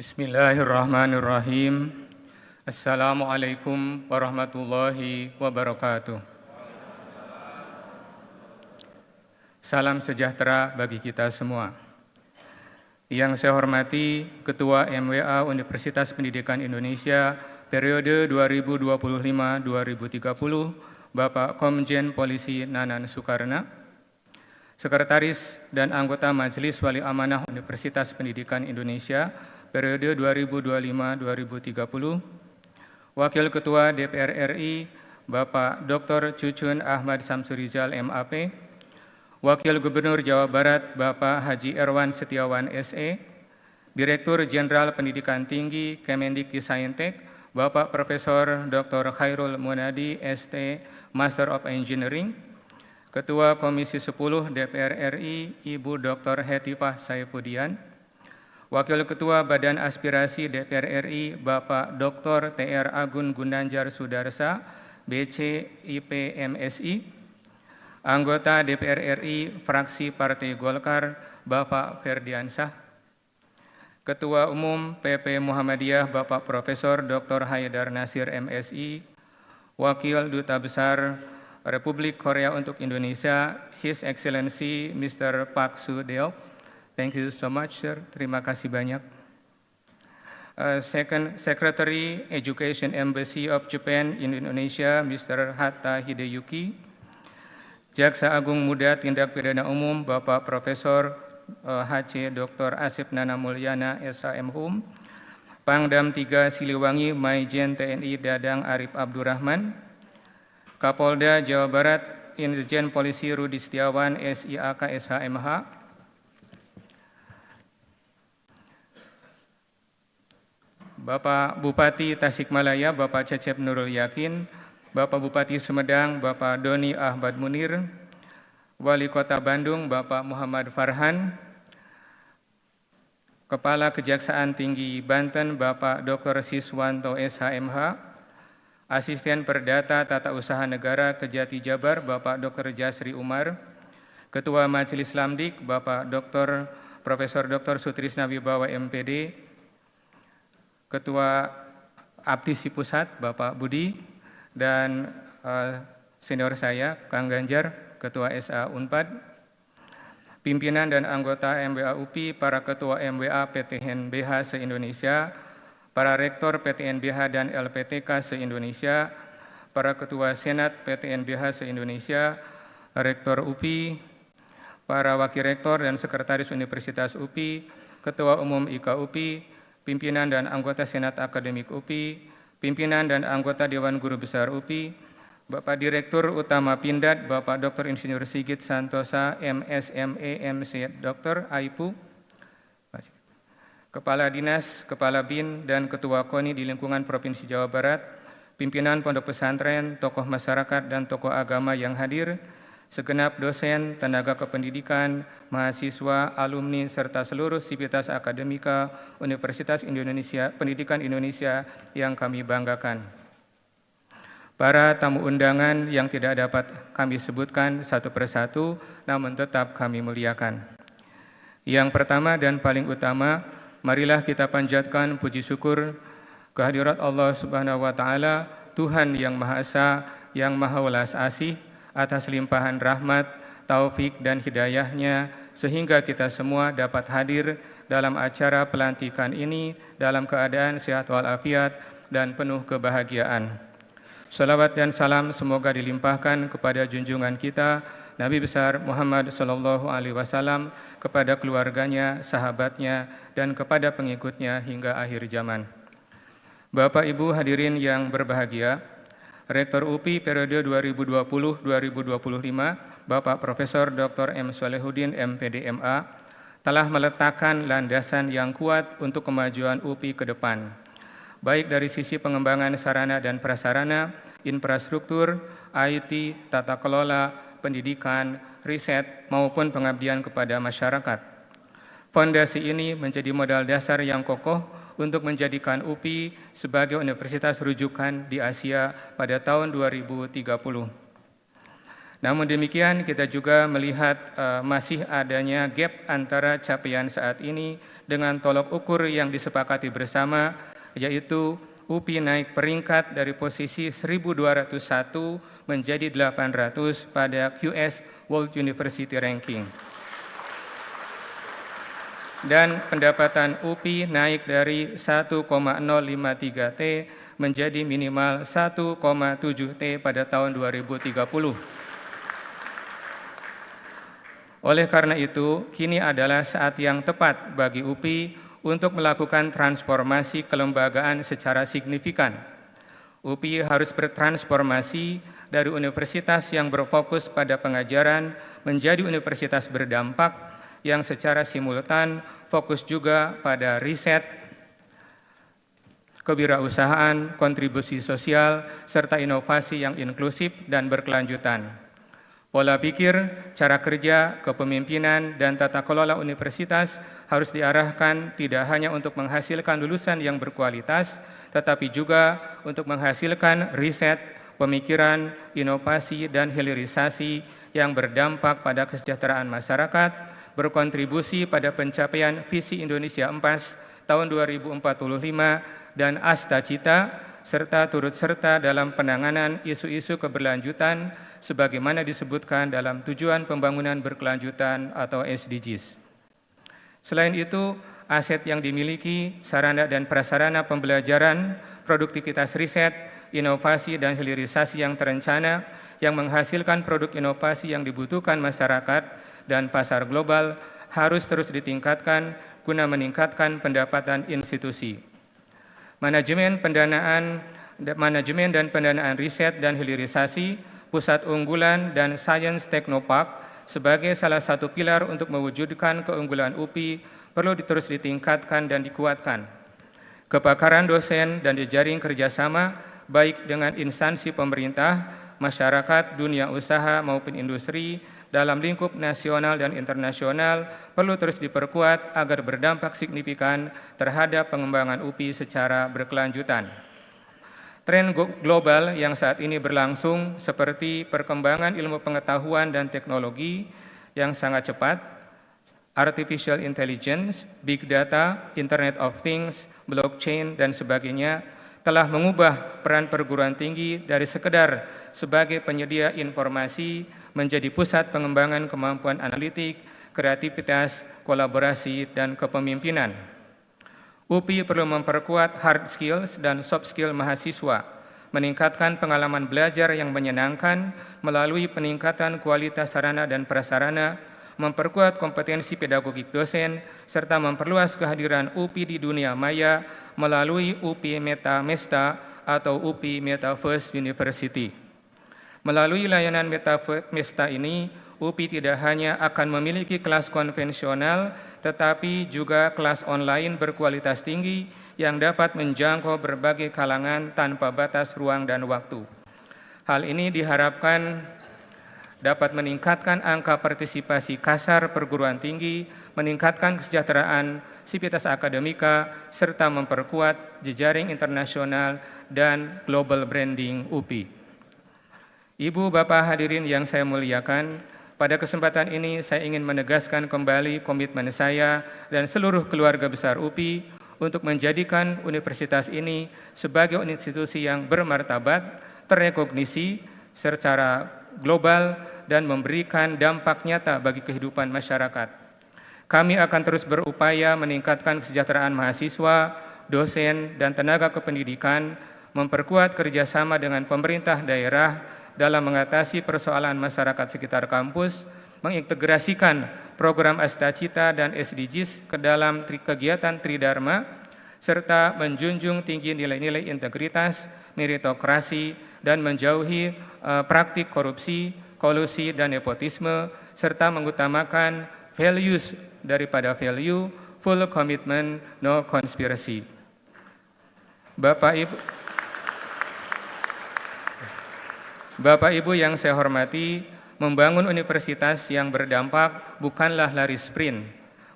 Bismillahirrahmanirrahim. Assalamualaikum warahmatullahi wabarakatuh. Salam sejahtera bagi kita semua. Yang saya hormati Ketua MWA Universitas Pendidikan Indonesia periode 2025-2030, Bapak Komjen Polisi Nanan Soekarna, Sekretaris dan anggota Majelis Wali Amanah Universitas Pendidikan Indonesia periode 2025-2030, Wakil Ketua DPR RI Bapak Dr. Cucun Ahmad Samsurizal MAP, Wakil Gubernur Jawa Barat Bapak Haji Erwan Setiawan SE, Direktur Jenderal Pendidikan Tinggi Kemendikbudristek Bapak Profesor Dr. Khairul Munadi ST Master of Engineering, Ketua Komisi 10 DPR RI Ibu Dr. Hetifah Saifudian, Wakil Ketua Badan Aspirasi DPR RI Bapak Dr. TR Agun Gunanjar Sudarsa, BC IPMSI, Anggota DPR RI Fraksi Partai Golkar Bapak Ferdiansyah, Ketua Umum PP Muhammadiyah Bapak Profesor Dr. Haidar Nasir MSI, Wakil Duta Besar Republik Korea untuk Indonesia, His Excellency Mr. Park Soo-deok. Thank you so much, sir. Terima kasih banyak. Second Secretary Education Embassy of Japan in Indonesia, Mr. Hatta Hideyuki. Jaksa Agung Muda Tindak Pidana Umum Bapak Profesor HC Dr. Asep Nana Mulyana SHM. Pangdam 3 Siliwangi Maijen TNI Dadang Arif Abdurrahman. Kapolda Jawa Barat Irjen Polisi Rudi Setiawan SIAK SHMH, Bapak Bupati Tasikmalaya Bapak Cecep Nurul Yakin, Bapak Bupati Sumedang Bapak Doni Ahmad Munir, Wali Kota Bandung Bapak Muhammad Farhan, Kepala Kejaksaan Tinggi Banten Bapak Dr. Siswanto SHMH, Asisten Perdata Tata Usaha Negara Kejati Jabar Bapak Dr. Jasri Umar, Ketua Majelis Lamdik Bapak Dr. Profesor Dr. Sutrisna Wibawa MPD, Ketua Aptisi Pusat Bapak Budi, dan senior saya Kang Ganjar, Ketua SA Unpad, pimpinan dan anggota MWA UPI, para Ketua MWA PTNBH se-Indonesia, para Rektor PTNBH dan LPTK se-Indonesia, para Ketua Senat PTNBH se-Indonesia, Rektor UPI, para Wakil Rektor dan Sekretaris Universitas UPI, Ketua Umum IKA UPI, pimpinan dan anggota Senat Akademik UPI, pimpinan dan anggota Dewan Guru Besar UPI, Bapak Direktur Utama Pindad, Bapak Dr. Insinyur Sigit Santosa, MSME MC Dr. AIPU, Kepala Dinas, Kepala BIN, dan Ketua KONI di lingkungan Provinsi Jawa Barat, pimpinan pondok pesantren, tokoh masyarakat, dan tokoh agama yang hadir, segenap dosen, tenaga kependidikan, mahasiswa, alumni, serta seluruh sivitas akademika Universitas Indonesia, Pendidikan Indonesia yang kami banggakan. Para tamu undangan yang tidak dapat kami sebutkan satu persatu, namun tetap kami muliakan. Yang pertama dan paling utama, marilah kita panjatkan puji syukur kehadirat Allah Subhanahu wa Ta'ala, Tuhan yang Maha Esa, yang Maha Welas Asih, atas limpahan rahmat, taufik, dan hidayahnya, sehingga kita semua dapat hadir dalam acara pelantikan ini dalam keadaan sehat walafiat dan penuh kebahagiaan. Salawat dan salam semoga dilimpahkan kepada junjungan kita, Nabi besar Muhammad SAW, kepada keluarganya, sahabatnya, dan kepada pengikutnya hingga akhir zaman. Bapak Ibu hadirin yang berbahagia, Rektor UPI periode 2020-2025, Bapak Profesor Dr. M. Solehuddin MPD MA, telah meletakkan landasan yang kuat untuk kemajuan UPI ke depan, baik dari sisi pengembangan sarana dan prasarana, infrastruktur, IT, tata kelola, pendidikan, riset, maupun pengabdian kepada masyarakat. Fondasi ini menjadi modal dasar yang kokoh untuk menjadikan UPI sebagai universitas rujukan di Asia pada tahun 2030. Namun demikian, kita juga melihat masih adanya gap antara capaian saat ini dengan tolok ukur yang disepakati bersama, yaitu UPI naik peringkat dari posisi 1201 menjadi 800 pada QS World University Ranking. Dan pendapatan UPI naik dari 1,053 T menjadi minimal 1,7 T pada tahun 2030. Oleh karena itu, kini adalah saat yang tepat bagi UPI untuk melakukan transformasi kelembagaan secara signifikan. UPI harus bertransformasi dari universitas yang berfokus pada pengajaran menjadi universitas berdampak yang secara simultan fokus juga pada riset, kewirausahaan, kontribusi sosial, serta inovasi yang inklusif dan berkelanjutan. Pola pikir, cara kerja, kepemimpinan, dan tata kelola universitas harus diarahkan tidak hanya untuk menghasilkan lulusan yang berkualitas, tetapi juga untuk menghasilkan riset, pemikiran, inovasi, dan hilirisasi yang berdampak pada kesejahteraan masyarakat, berkontribusi pada pencapaian visi Indonesia Empas tahun 2045 dan Asta Cita, serta turut serta dalam penanganan isu-isu keberlanjutan sebagaimana disebutkan dalam Tujuan Pembangunan Berkelanjutan atau SDGs. Selain itu, aset yang dimiliki, sarana dan prasarana pembelajaran, produktivitas riset, inovasi dan hilirisasi yang terencana yang menghasilkan produk inovasi yang dibutuhkan masyarakat dan pasar global harus terus ditingkatkan guna meningkatkan pendapatan institusi. Manajemen dan pendanaan riset dan hilirisasi, pusat unggulan dan Science Technopark sebagai salah satu pilar untuk mewujudkan keunggulan UPI perlu terus ditingkatkan dan dikuatkan. Kepakaran dosen dan jejaring kerjasama baik dengan instansi pemerintah, masyarakat, dunia usaha maupun industri dalam lingkup nasional dan internasional perlu terus diperkuat agar berdampak signifikan terhadap pengembangan UPI secara berkelanjutan. Tren global yang saat ini berlangsung seperti perkembangan ilmu pengetahuan dan teknologi yang sangat cepat, artificial intelligence, big data, Internet of Things, blockchain, dan sebagainya telah mengubah peran perguruan tinggi dari sekedar sebagai penyedia informasi menjadi pusat pengembangan kemampuan analitik, kreativitas, kolaborasi, dan kepemimpinan. UPI perlu memperkuat hard skills dan soft skill mahasiswa, meningkatkan pengalaman belajar yang menyenangkan melalui peningkatan kualitas sarana dan prasarana, memperkuat kompetensi pedagogik dosen, serta memperluas kehadiran UPI di dunia maya melalui UPI Meta Mesta atau UPI Metaverse University. Melalui layanan Meta Mesta ini, UPI tidak hanya akan memiliki kelas konvensional, tetapi juga kelas online berkualitas tinggi yang dapat menjangkau berbagai kalangan tanpa batas ruang dan waktu. Hal ini diharapkan dapat meningkatkan angka partisipasi kasar perguruan tinggi, meningkatkan kesejahteraan sivitas akademika, serta memperkuat jejaring internasional dan global branding UPI. Ibu, Bapak hadirin yang saya muliakan, pada kesempatan ini saya ingin menegaskan kembali komitmen saya dan seluruh keluarga besar UPI untuk menjadikan universitas ini sebagai institusi yang bermartabat, terrekognisi secara global, dan memberikan dampak nyata bagi kehidupan masyarakat. Kami akan terus berupaya meningkatkan kesejahteraan mahasiswa, dosen, dan tenaga kependidikan, memperkuat kerjasama dengan pemerintah daerah dalam mengatasi persoalan masyarakat sekitar kampus, mengintegrasikan program Asta Cita dan SDGs ke dalam kegiatan Tridharma, serta menjunjung tinggi nilai-nilai integritas, meritokrasi, dan menjauhi praktik korupsi, kolusi, dan nepotisme, serta mengutamakan values daripada value, full commitment, no conspiracy. Bapak Ibu yang saya hormati, membangun universitas yang berdampak bukanlah lari sprint,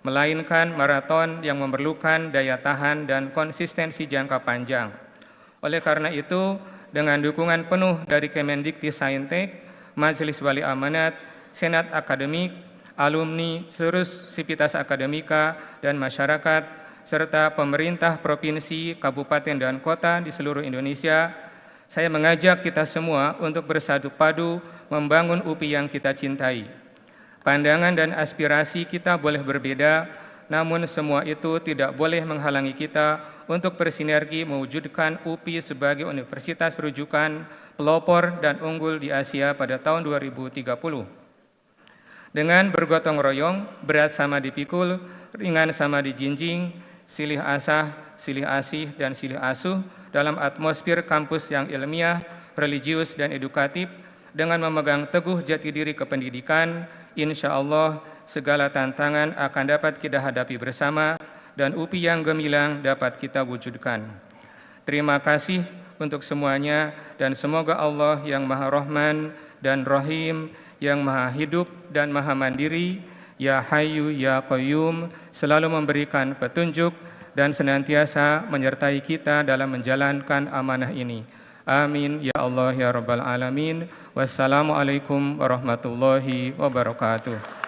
melainkan maraton yang memerlukan daya tahan dan konsistensi jangka panjang. Oleh karena itu, dengan dukungan penuh dari Kemendikti Saintek, Majelis Wali Amanat, Senat Akademik, alumni, seluruh sivitas akademika dan masyarakat, serta pemerintah provinsi, kabupaten, dan kota di seluruh Indonesia, saya mengajak kita semua untuk bersatu padu membangun UPI yang kita cintai. Pandangan dan aspirasi kita boleh berbeda, namun semua itu tidak boleh menghalangi kita untuk bersinergi mewujudkan UPI sebagai universitas rujukan, pelopor, dan unggul di Asia pada tahun 2030. Dengan bergotong royong, berat sama dipikul, ringan sama dijinjing, silih asah, silih asih, dan silih asuh dalam atmosfer kampus yang ilmiah, religius, dan edukatif, dengan memegang teguh jati diri kependidikan, insya Allah segala tantangan akan dapat kita hadapi bersama dan UPI yang gemilang dapat kita wujudkan. Terima kasih untuk semuanya dan semoga Allah yang Maha Rahman dan Rahim, yang Maha Hidup dan Maha Mandiri, Ya Hayyu Ya Qayyum, selalu memberikan petunjuk dan senantiasa menyertai kita dalam menjalankan amanah ini. Amin ya Allah ya Rabbal Alamin. Wassalamualaikum warahmatullahi wabarakatuh.